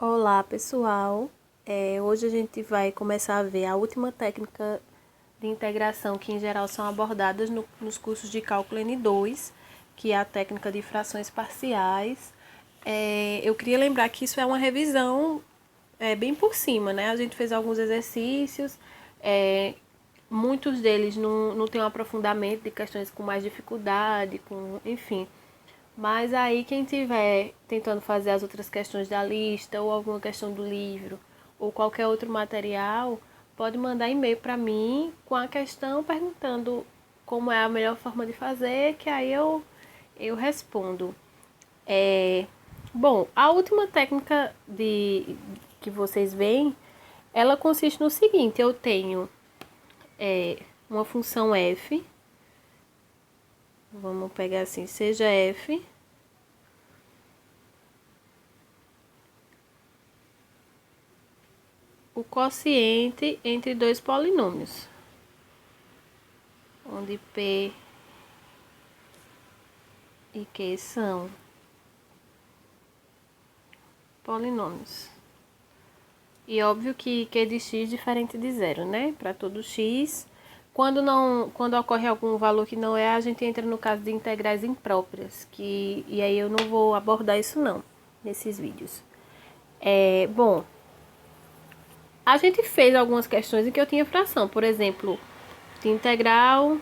Olá, pessoal. Hoje a gente vai começar a ver a última técnica de integração que, em geral, são abordadas nos cursos de cálculo N2, que é a técnica de frações parciais. Eu queria lembrar que isso é uma revisão bem por cima, né? A gente fez alguns exercícios, muitos deles não tem um aprofundamento de questões com mais dificuldade, enfim. Mas aí quem tiver tentando fazer as outras questões da lista ou alguma questão do livro ou qualquer outro material, pode mandar e-mail para mim com a questão perguntando como é a melhor forma de fazer, que aí eu respondo. Bom, a última técnica que vocês veem, ela consiste no seguinte: eu tenho uma função f, vamos pegar assim, seja f o quociente entre dois polinômios, onde P e Q são polinômios. E óbvio que Q de x é diferente de zero, né? Para todo x. Quando ocorre algum valor que não é, a gente entra no caso de integrais impróprias, e aí eu não vou abordar isso não, nesses vídeos. Bom, a gente fez algumas questões em que eu tinha fração, por exemplo, de integral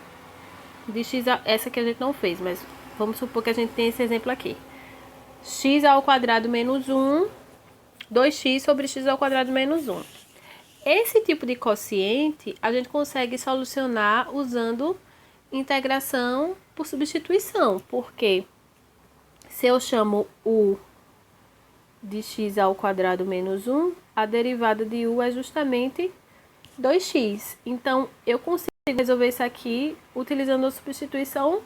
de x, essa que a gente não fez, mas vamos supor que a gente tem esse exemplo aqui. X ao quadrado menos 1, 2x sobre x ao quadrado menos 1. Esse tipo de quociente a gente consegue solucionar usando integração por substituição, porque se eu chamo u de x ao quadrado menos 1, a derivada de u é justamente 2x. Então, eu consigo resolver isso aqui utilizando a substituição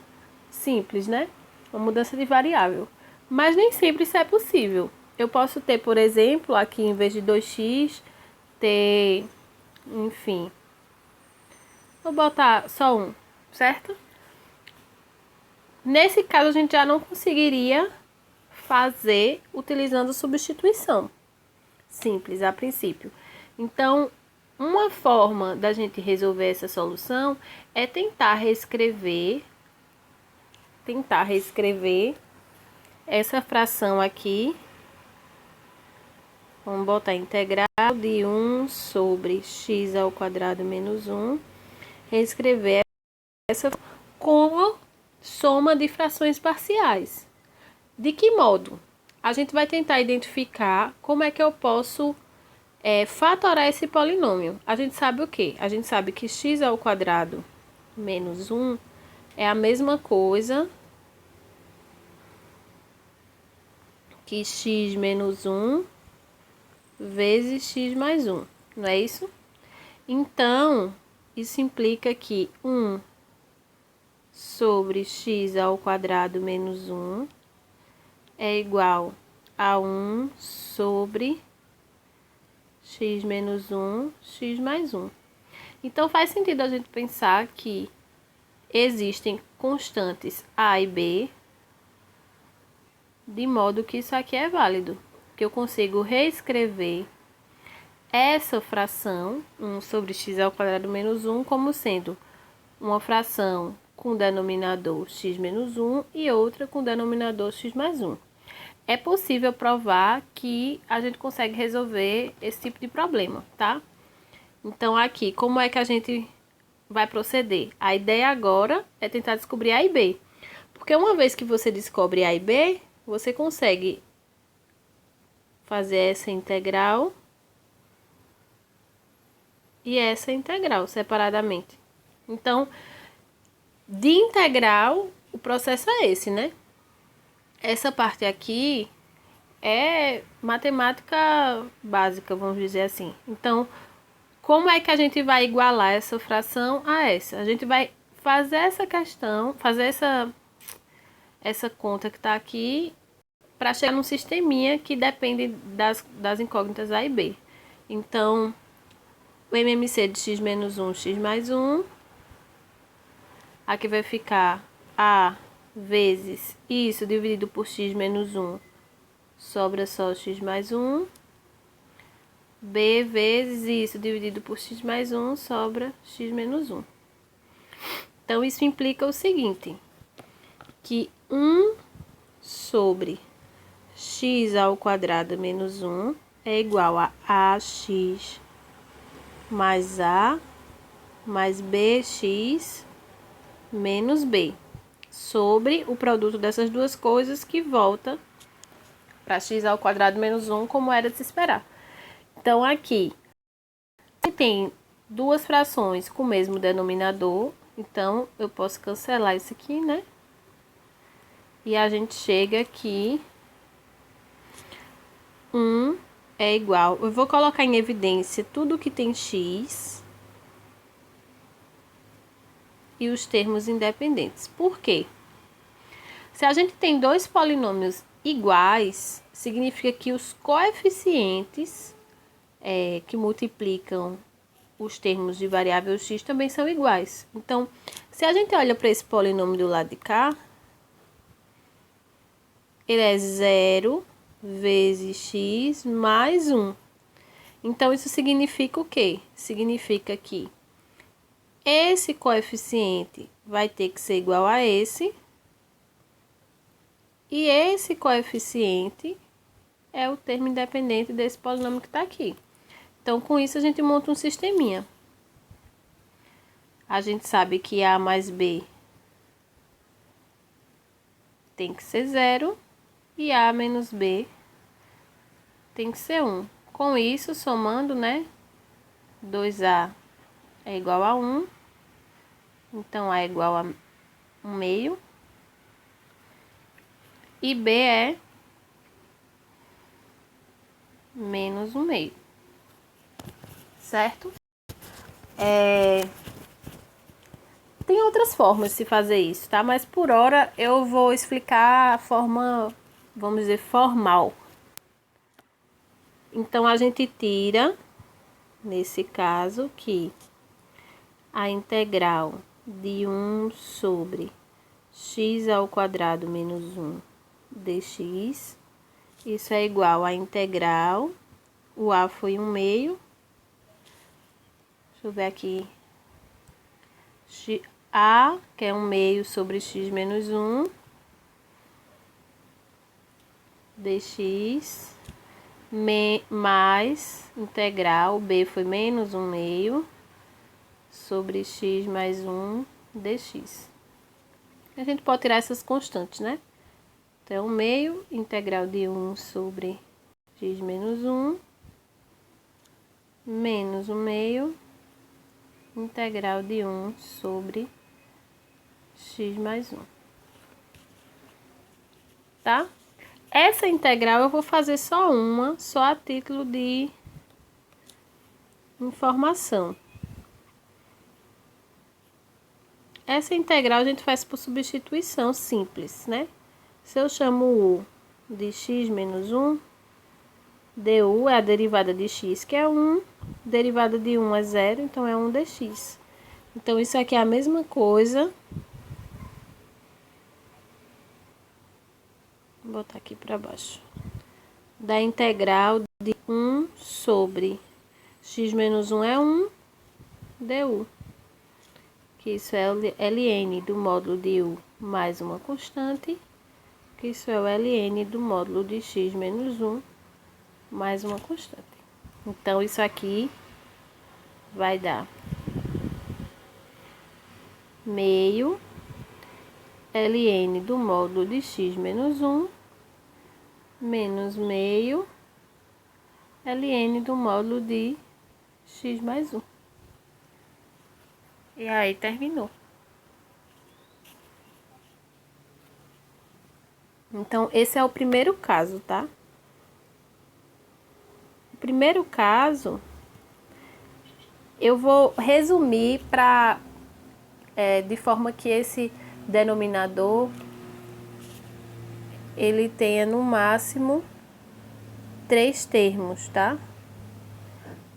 simples, né? Uma mudança de variável. Mas nem sempre isso é possível. Eu posso ter, por exemplo, aqui em vez de 2x, ter, enfim, vou botar só 1, certo? Nesse caso, a gente já não conseguiria fazer utilizando substituição simples a princípio. Então, uma forma da gente resolver essa solução é tentar reescrever essa fração aqui. Vamos botar integral de 1 sobre x ao quadrado menos 1. Reescrever essa como soma de frações parciais. De que modo? A gente vai tentar identificar como é que eu posso fatorar esse polinômio. A gente sabe o quê? A gente sabe que x ao quadrado menos 1 é a mesma coisa que x menos 1 vezes x mais 1, não é isso? Então, isso implica que 1 sobre x ao quadrado menos 1 é igual a 1 sobre x menos 1, x mais 1. Então, faz sentido a gente pensar que existem constantes a e b, de modo que isso aqui é válido, que eu consigo reescrever essa fração, 1 sobre x ao quadrado menos 1, como sendo uma fração com denominador x menos 1 e outra com denominador x mais 1. É possível provar que a gente consegue resolver esse tipo de problema, tá? Então, aqui, como é que a gente vai proceder? A ideia agora é tentar descobrir A e B. Porque uma vez que você descobre A e B, você consegue fazer essa integral e essa integral separadamente. Então, de integral, o processo é esse, né? Essa parte aqui é matemática básica, vamos dizer assim. Então, como é que a gente vai igualar essa fração a essa? A gente vai fazer essa questão, fazer essa conta que está aqui para chegar num sisteminha que depende das incógnitas A e B. Então, o MMC de x menos 1, x mais 1. Aqui vai ficar A vezes isso dividido por x menos 1. Sobra só x mais 1. b vezes isso dividido por x mais 1 sobra x menos 1. Então, isso implica o seguinte, que 1 sobre x ao quadrado menos 1 é igual a ax mais a mais bx menos b, sobre o produto dessas duas coisas que volta para x ao quadrado menos 1, como era de se esperar. Então, aqui, se tem duas frações com o mesmo denominador, então, eu posso cancelar isso aqui, né? E a gente chega aqui, 1 é igual... Eu vou colocar em evidência tudo que tem x e os termos independentes. Por quê? Se a gente tem dois polinômios iguais, significa que os coeficientes que multiplicam os termos de variável x também são iguais. Então, se a gente olha para esse polinômio do lado de cá, ele é 0 vezes x mais 1. Então, isso significa o quê? Significa que esse coeficiente vai ter que ser igual a esse, e esse coeficiente é o termo independente desse polinômio que está aqui. Então, com isso, a gente monta um sisteminha. A gente sabe que a mais b tem que ser 0 e a menos b tem que ser 1. Com isso, somando, né? 2a é igual a 1. Então, a é igual a 1 meio. E b é menos 1 meio. Certo? Tem outras formas de se fazer isso, tá? Mas por hora eu vou explicar a forma, vamos dizer, formal. Então, a gente tira, nesse caso, que a integral de 1 sobre x ao quadrado menos 1 dx, isso é igual à integral, o a foi 1 meio, deixa eu ver aqui, a, que é 1 meio sobre x menos 1, dx, mais integral, b foi menos 1 meio, sobre x mais 1 dx. A gente pode tirar essas constantes, né? Então, 1 meio, integral de 1 sobre x menos 1, menos 1 meio, integral de 1 sobre x mais 1. Tá? Essa integral eu vou fazer só uma, só a título de informação. Essa integral a gente faz por substituição simples, né? Se eu chamo u de x menos 1, du é a derivada de x, que é 1, derivada de 1 é 0, então é 1 dx. Então, isso aqui é a mesma coisa. Vou botar aqui para baixo. Da integral de 1 sobre x menos 1 é 1, du. Que isso é o ln do módulo de u mais uma constante, que isso é o ln do módulo de x menos 1 mais uma constante. Então, isso aqui vai dar meio ln do módulo de x menos 1 menos meio ln do módulo de x mais 1. E aí, terminou. Então, esse é o primeiro caso, tá? O primeiro caso, eu vou resumir de forma que esse denominador, ele tenha no máximo 3 termos, tá?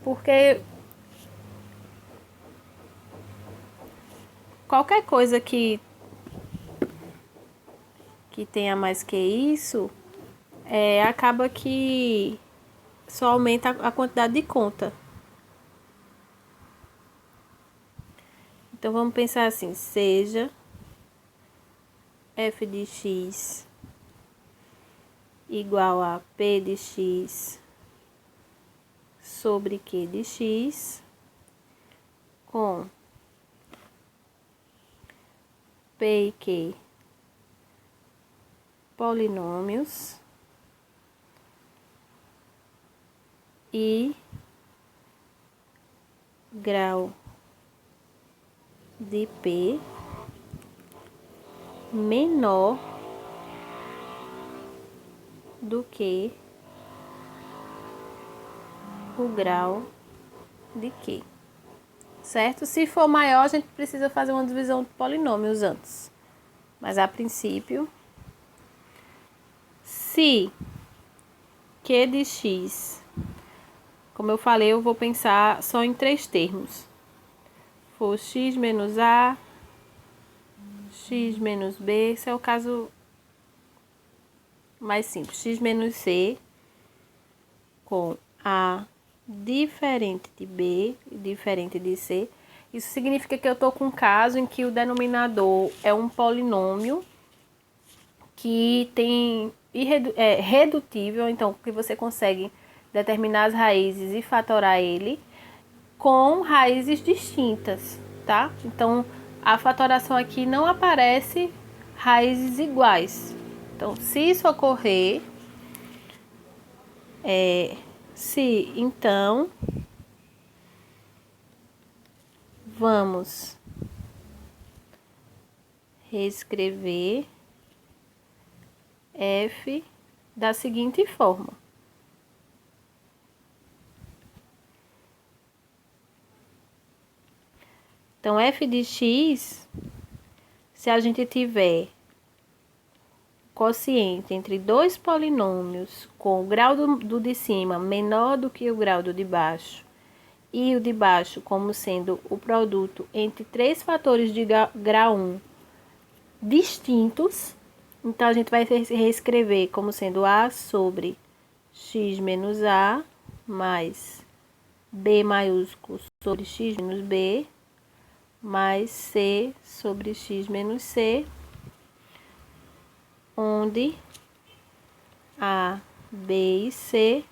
Porque qualquer coisa que tenha mais que isso, acaba que só aumenta a quantidade de conta. Então, vamos pensar assim, seja f de x igual a p de x sobre q de x, com p e q polinômios e grau de p menor do que o grau de Q, certo? Se for maior, a gente precisa fazer uma divisão de polinômios antes. Mas, a princípio, se Q de x, como eu falei, eu vou pensar só em 3 termos. For x menos a, x menos b, esse é o caso mais simples. X menos c com a diferente de b e diferente de c. Isso significa que eu estou com um caso em que o denominador é um polinômio que é redutível, então que você consegue determinar as raízes e fatorar ele com raízes distintas, tá? Então, a fatoração aqui não aparece raízes iguais. Então, se isso ocorrer, então, vamos reescrever f da seguinte forma. Então, f de x, se a gente tiver quociente entre dois polinômios com o grau do de cima menor do que o grau do de baixo, e o de baixo como sendo o produto entre 3 fatores de grau 1 distintos, então a gente vai reescrever como sendo a sobre x menos a mais b maiúsculo sobre x menos b mais c sobre x menos c, onde a, b e c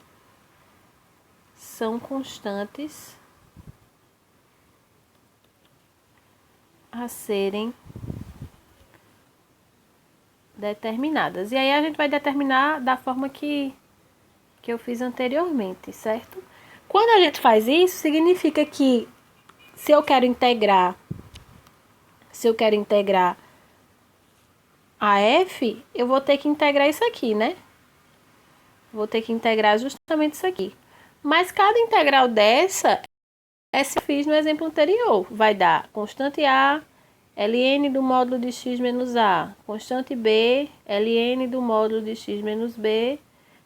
são constantes a serem determinadas. E aí a gente vai determinar da forma que eu fiz anteriormente, certo? Quando a gente faz isso, significa que se eu quero integrar a f, eu vou ter que integrar isso aqui, né? Vou ter que integrar justamente isso aqui. Mas cada integral dessa, essa eu fiz no exemplo anterior, vai dar constante a, ln do módulo de x menos a, constante b, ln do módulo de x menos b,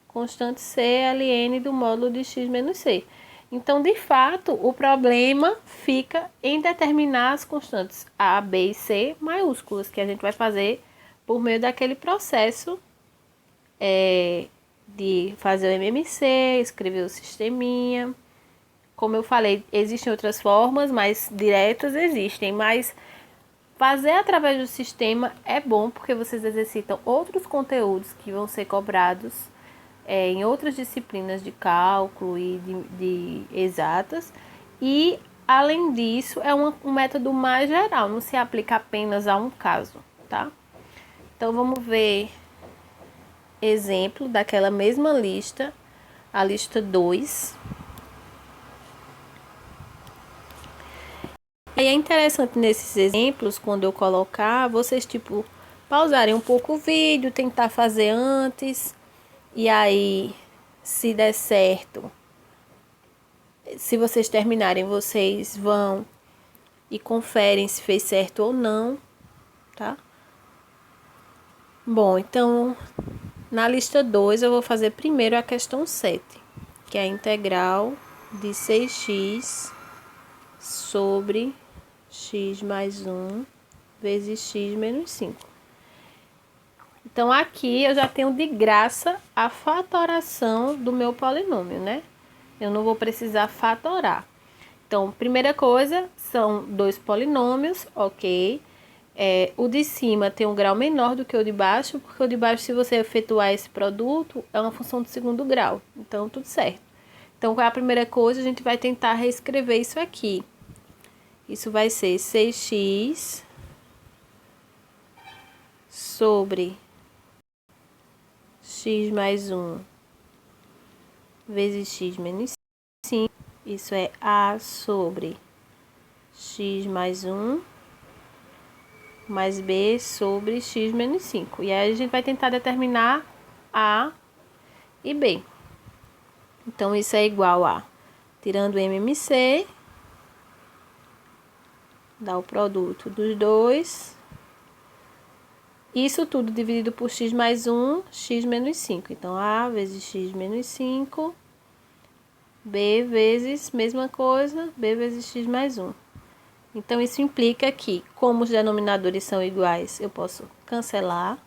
constante c, ln do módulo de x menos c. Então, de fato, o problema fica em determinar as constantes a, b e c maiúsculas, que a gente vai fazer por meio daquele processo de fazer o MMC, escrever o sisteminha. Como eu falei, existem outras formas, mais diretas existem, mas fazer através do sistema é bom porque vocês exercitam outros conteúdos que vão ser cobrados em outras disciplinas de cálculo e de exatas. E, além disso, é um método mais geral, não se aplica apenas a um caso, tá? Então, vamos ver exemplo daquela mesma lista, a lista 2. Aí é interessante nesses exemplos, quando eu colocar, vocês pausarem um pouco o vídeo, tentar fazer antes, e aí, se der certo, se vocês terminarem, vocês vão e conferem se fez certo ou não, tá? Bom, então, na lista 2, eu vou fazer primeiro a questão 7, que é a integral de 6x sobre x mais 1 vezes x menos 5. Então, aqui eu já tenho de graça a fatoração do meu polinômio, né? Eu não vou precisar fatorar. Então, primeira coisa, são dois polinômios, ok? O de cima tem um grau menor do que o de baixo, porque o de baixo, se você efetuar esse produto, é uma função de segundo grau. Então, tudo certo. Então, qual é a primeira coisa? A gente vai tentar reescrever isso aqui. Isso vai ser 6x sobre x mais 1 vezes x menos 5. Isso é a sobre x mais 1 mais b sobre x menos 5. E aí a gente vai tentar determinar a e b. Então, isso é igual a, tirando MMC, dá o produto dos dois. Isso tudo dividido por x mais 1, x menos 5. Então, a vezes x menos 5, b vezes, mesma coisa, b vezes x mais 1. Então, isso implica que, como os denominadores são iguais, eu posso cancelar.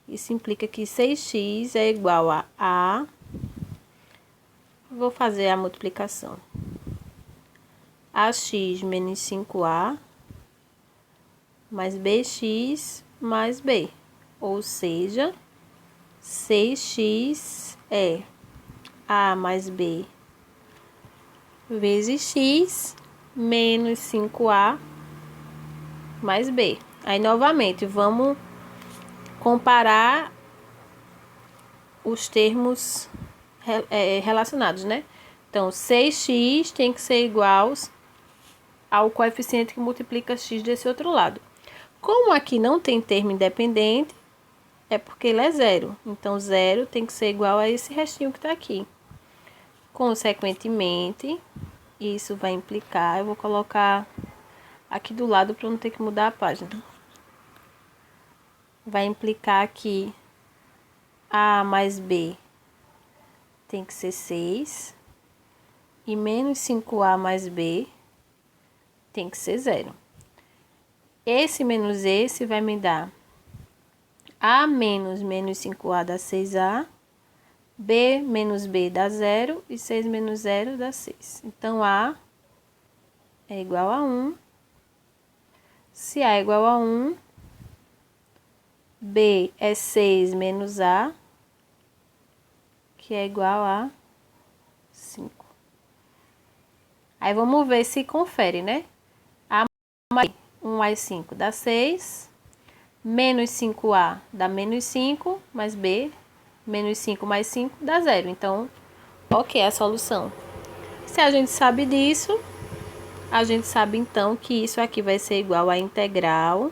Isso implica que 6x é igual a... Vou fazer a multiplicação. AX menos 5A mais BX mais B. Ou seja, 6x é A mais B vezes X menos 5A mais B. Aí, novamente, vamos comparar os termos relacionados, né? Então, 6x tem que ser igual ao coeficiente que multiplica x desse outro lado. Como aqui não tem termo independente, é porque ele é zero. Então, zero tem que ser igual a esse restinho que está aqui. Consequentemente, isso vai implicar... Eu vou colocar aqui do lado para não ter que mudar a página. Vai implicar que A mais B tem que ser 6. E menos 5A mais B tem que ser 0. Esse menos esse vai me dar A menos menos 5A dá 6A. B menos B dá 0. E 6 menos 0 dá 6. Então, A é igual a 1. Se A é igual a 1, B é 6 menos A, que é igual a 5. Aí, vamos ver se confere, né? A mais 1 mais 5 dá 6. Menos 5A dá menos 5, mais B, menos 5 mais 5 dá 0. Então, ok, a solução. Se a gente sabe disso, a gente sabe então que isso aqui vai ser igual à integral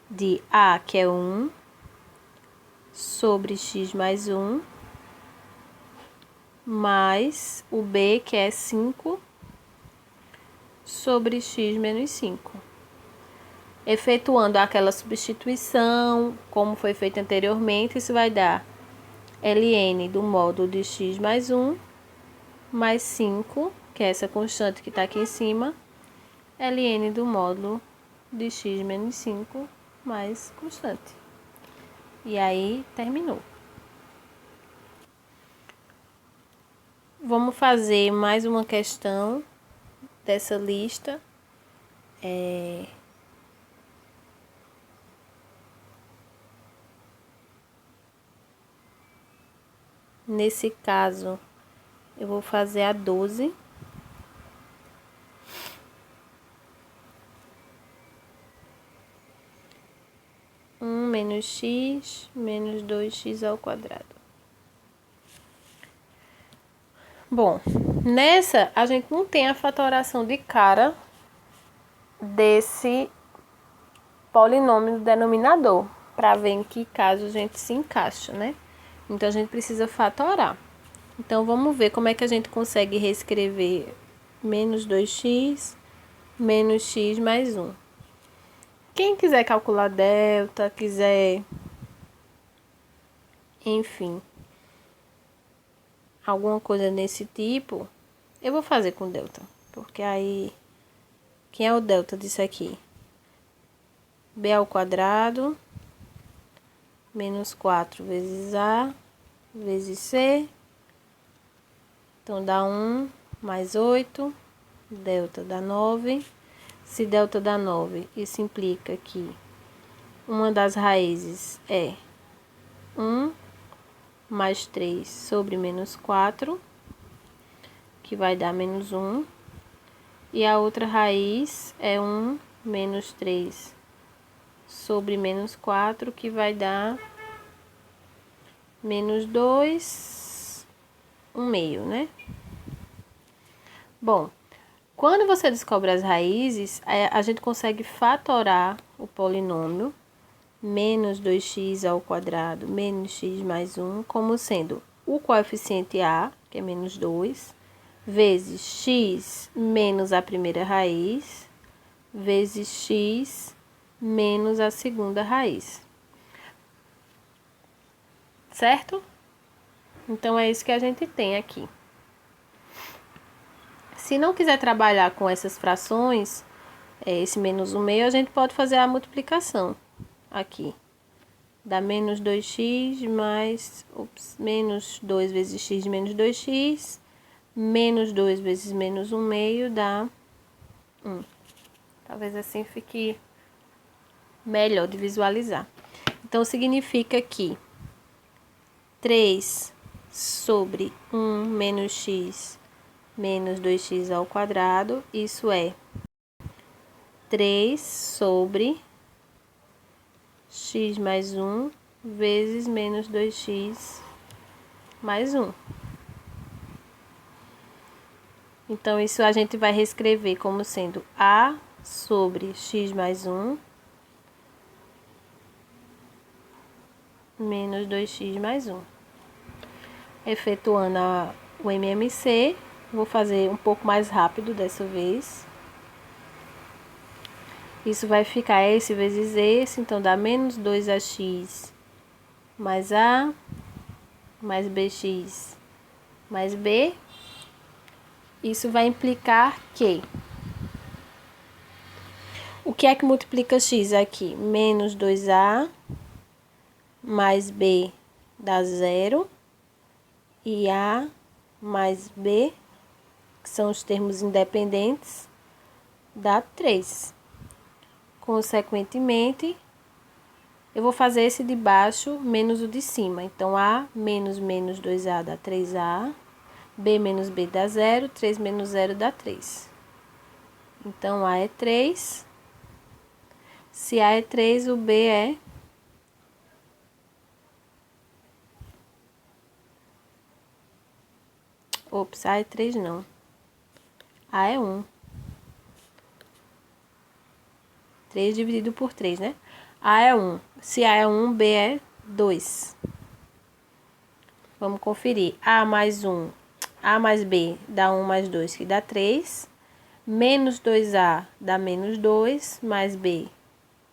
de A, que é 1, sobre x mais 1, mais o B, que é 5, sobre x menos 5. Efetuando aquela substituição, como foi feito anteriormente, isso vai dar ln do módulo de x mais 1, mais 5, que é essa constante que está aqui em cima, ln do módulo de x menos 5, mais constante. E aí, terminou. Vamos fazer mais uma questão dessa lista. Nesse caso, eu vou fazer a 12. Menos x menos 2x ao quadrado. Bom, nessa a gente não tem a fatoração de cara desse polinômio do denominador, para ver em que caso a gente se encaixa, né? Então, a gente precisa fatorar. Então, vamos ver como é que a gente consegue reescrever menos 2x menos x mais 1. Quem quiser calcular delta, enfim, alguma coisa desse tipo, eu vou fazer com delta. Porque aí, quem é o delta disso aqui? B ao quadrado menos 4 vezes A, vezes C. Então, dá 1 mais 8, delta dá 9. Se delta dá 9, isso implica que uma das raízes é 1 mais 3 sobre menos 4, que vai dar menos 1. E a outra raiz é 1 menos 3 sobre menos 4, que vai dar menos 2, 1 meio, né? Bom, quando você descobre as raízes, a gente consegue fatorar o polinômio menos 2x ao quadrado menos x mais 1 como sendo o coeficiente a, que é menos 2, vezes x menos a primeira raiz, vezes x menos a segunda raiz. Certo? Então, é isso que a gente tem aqui. Se não quiser trabalhar com essas frações, esse menos 1 meio, a gente pode fazer a multiplicação aqui. Dá menos 2x mais, menos 2 vezes x menos 2x, menos 2 vezes menos 1 meio dá 1. Talvez assim fique melhor de visualizar. Então, significa que 3 sobre 1 menos x menos 2x ao quadrado, isso é 3 sobre x mais 1 vezes menos 2x mais 1. Então, isso a gente vai reescrever como sendo a sobre x mais 1 menos 2x mais 1. Efetuando o MMC, vou fazer um pouco mais rápido dessa vez. Isso vai ficar esse vezes esse, então dá menos 2ax mais A, mais bx mais B. Isso vai implicar que... O que é que multiplica x aqui? Menos 2a mais B dá 0. E A mais B, que são os termos independentes, dá 3. Consequentemente, eu vou fazer esse de baixo menos o de cima. Então, A menos menos 2A dá 3A. B menos B dá 0. 3 menos 0 dá 3. Então, A é 3. Se A é 3, o B é... Ops, A é 3 não. A é 1. 3 dividido por 3, né? A é 1. Se A é 1, B é 2. Vamos conferir. A mais 1, A mais B dá 1 mais 2, que dá 3. Menos 2A dá menos 2, mais B,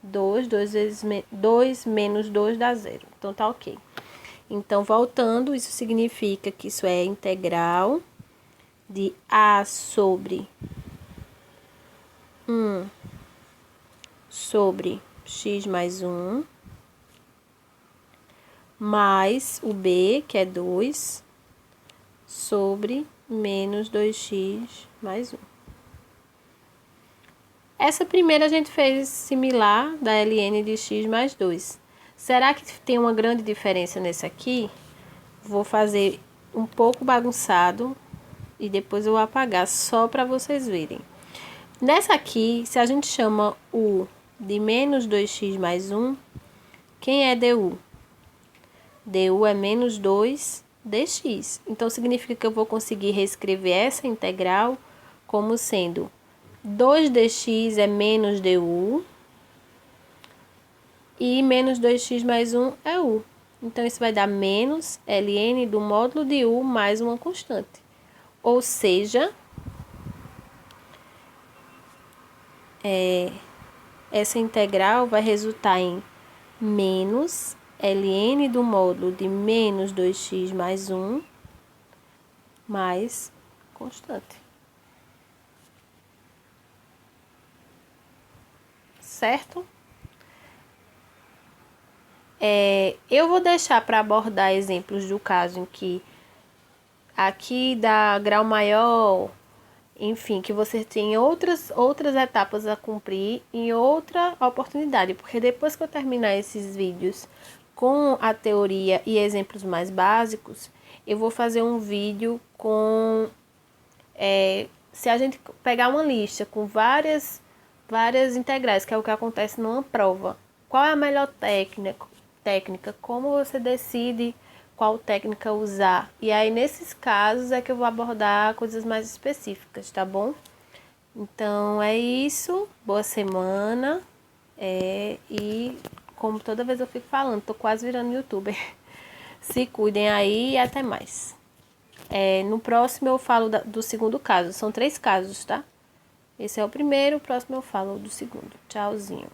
2. 2 vezes 2 menos 2 dá 0. Então, tá ok. Então, voltando, isso significa que isso é integral de A sobre 1 sobre x mais 1, mais o B, que é 2, sobre menos 2x mais 1. Essa primeira a gente fez similar da ln de x mais 2. Será que tem uma grande diferença nesse aqui? Vou fazer um pouco bagunçado e depois eu vou apagar só para vocês verem. Nessa aqui, se a gente chama u de menos 2x mais 1, quem é du? Du é menos 2 dx. Então, significa que eu vou conseguir reescrever essa integral como sendo 2dx é menos du e menos 2x mais 1 é u. Então, isso vai dar menos ln do módulo de u mais uma constante. Ou seja, essa integral vai resultar em menos ln do módulo de menos 2x mais 1 mais constante. Certo? Eu vou deixar para abordar exemplos do caso em que aqui dá grau maior, enfim, que você tem outras etapas a cumprir em outra oportunidade, porque depois que eu terminar esses vídeos com a teoria e exemplos mais básicos, eu vou fazer um vídeo com se a gente pegar uma lista com várias integrais, que é o que acontece numa prova, qual é a melhor técnica, como você decide qual técnica usar. E aí, nesses casos, é que eu vou abordar coisas mais específicas, tá bom? Então, é isso. Boa semana. E como toda vez eu fico falando, tô quase virando youtuber. Se cuidem aí e até mais. No próximo eu falo do segundo caso. São 3 casos, tá? Esse é o primeiro, o próximo eu falo do segundo. Tchauzinho.